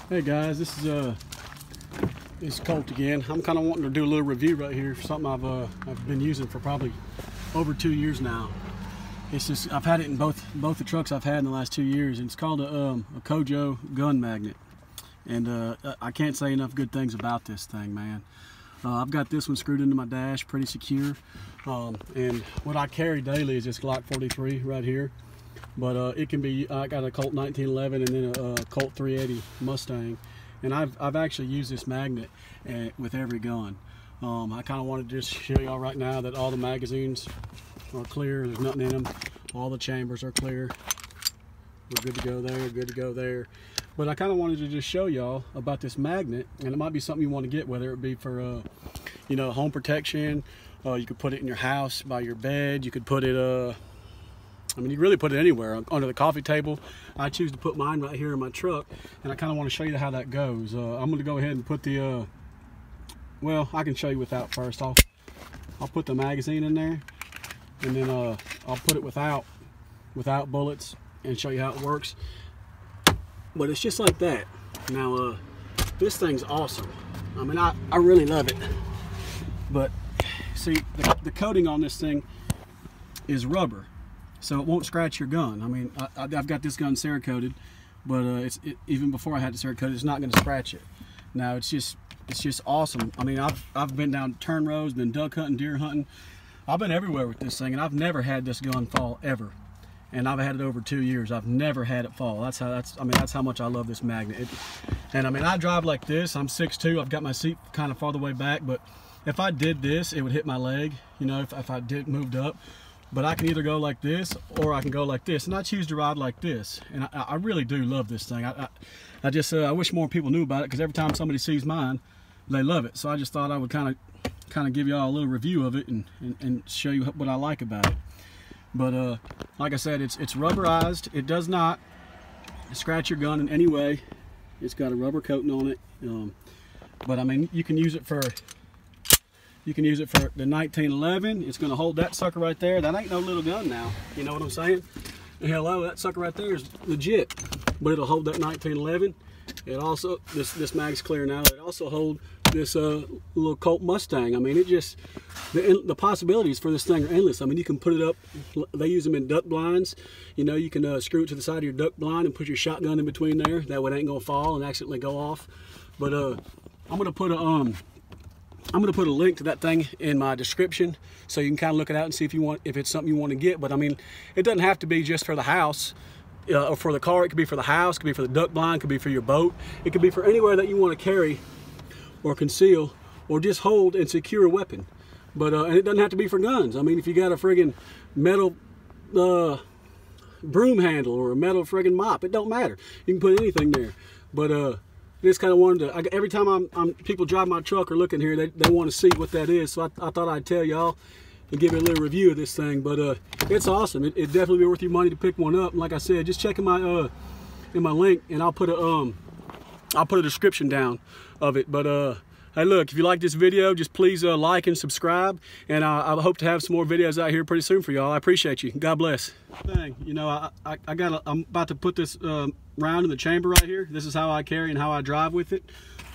Hey guys, this is Colt again. I'm kind of wanting to do a little review right here for something I've been using for probably over 2 years now. It's just I've had it in both the trucks I've had in the last 2 years, and it's called a Kojo gun magnet. And I can't say enough good things about this thing, man. I've got this one screwed into my dash, pretty secure. And what I carry daily is this Glock 43 right here. But it can be, I got a Colt 1911 and then a Colt 380 Mustang. And I've actually used this magnet with every gun. I kind of wanted to just show y'all right now that all the magazines are clear. There's nothing in them. All the chambers are clear. We're good to go there, good to go there. But I kind of wanted to just show y'all about this magnet, and it might be something you want to get, whether it be for, you know, home protection. You could put it in your house, by your bed. You could put it, I mean, you can really put it anywhere, under the coffee table. I choose to put mine right here in my truck, and I kind of want to show you how that goes. I'm going to go ahead and put the, well, I can show you without first. I'll put the magazine in there, and then I'll put it without bullets and show you how it works. But it's just like that. Now, this thing's awesome. I mean, I really love it. But see, the coating on this thing is rubber, so it won't scratch your gun. I mean, I've got this gun Cerakoted, but even before I had it Cerakoted, it's not going to scratch it. Now, it's just awesome. I mean, I've been down turn rows, been duck hunting, deer hunting. I've been everywhere with this thing, and I've never had this gun fall ever. And I've had it over 2 years. I've never had it fall. That's how much I love this magnet. And I mean, I drive like this. I'm 6'2". I've got my seat kind of farther way back, but if I did this, it would hit my leg, you know, if I moved up. But I can either go like this or I can go like this, and I choose to ride like this. And I really do love this thing. I wish more people knew about it, because every time somebody sees mine, they love it. So I just thought I would kind of give y'all a little review of it and show you what I like about it. But like I said, it's rubberized. It does not scratch your gun in any way. It's got a rubber coating on it. But I mean, you can use it for the 1911. It's going to hold that sucker right there. That ain't no little gun now. You know what I'm saying? And hello, that sucker right there is legit. But it'll hold that 1911. It also, this mag's clear now. It also hold this little Colt Mustang. I mean, it just, the possibilities for this thing are endless. I mean, you can put it up, they use them in duck blinds. You know, you can screw it to the side of your duck blind and put your shotgun in between there. That way it ain't gonna fall and accidentally go off. But I'm gonna put a link to that thing in my description, so you can kind of look it out and see if it's something you want to get. But I mean, it doesn't have to be just for the house. Or for the car. It could be for the house, it could be for the duck blind, it could be for your boat. It could be for anywhere that you want to carry or conceal or just hold and secure a weapon. But and it doesn't have to be for guns. I mean, if you got a friggin' metal broom handle or a metal friggin' mop, it don't matter. You can put anything there. But just kind of wanted to, every time people drive my truck or look in here, they want to see what that is. So I thought I'd tell y'all and give you a little review of this thing. But it's awesome. It'd definitely be worth your money to pick one up. And like I said, just check in my link, and I'll put a description down of it. But hey, look, if you like this video, just please like and subscribe, and I hope to have some more videos out here pretty soon for y'all. I appreciate you. God bless. You know, I'm about to put this round in the chamber right here. This is how I carry and how I drive with it.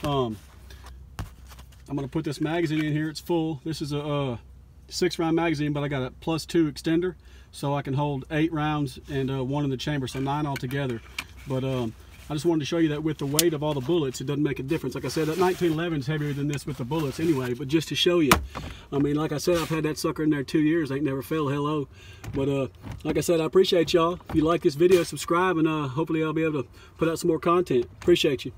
I'm gonna put this magazine in here. It's full. This is a 6-round magazine, but I got a +2 extender, so I can hold 8 rounds and 1 in the chamber, so 9 altogether. But I just wanted to show you that with the weight of all the bullets, it doesn't make a difference. Like I said, that 1911 is heavier than this with the bullets anyway, but just to show you. I mean, like I said, I've had that sucker in there 2 years. Ain't never failed, hello. But like I said, I appreciate y'all. If you like this video, subscribe, and hopefully I'll be able to put out some more content. Appreciate you.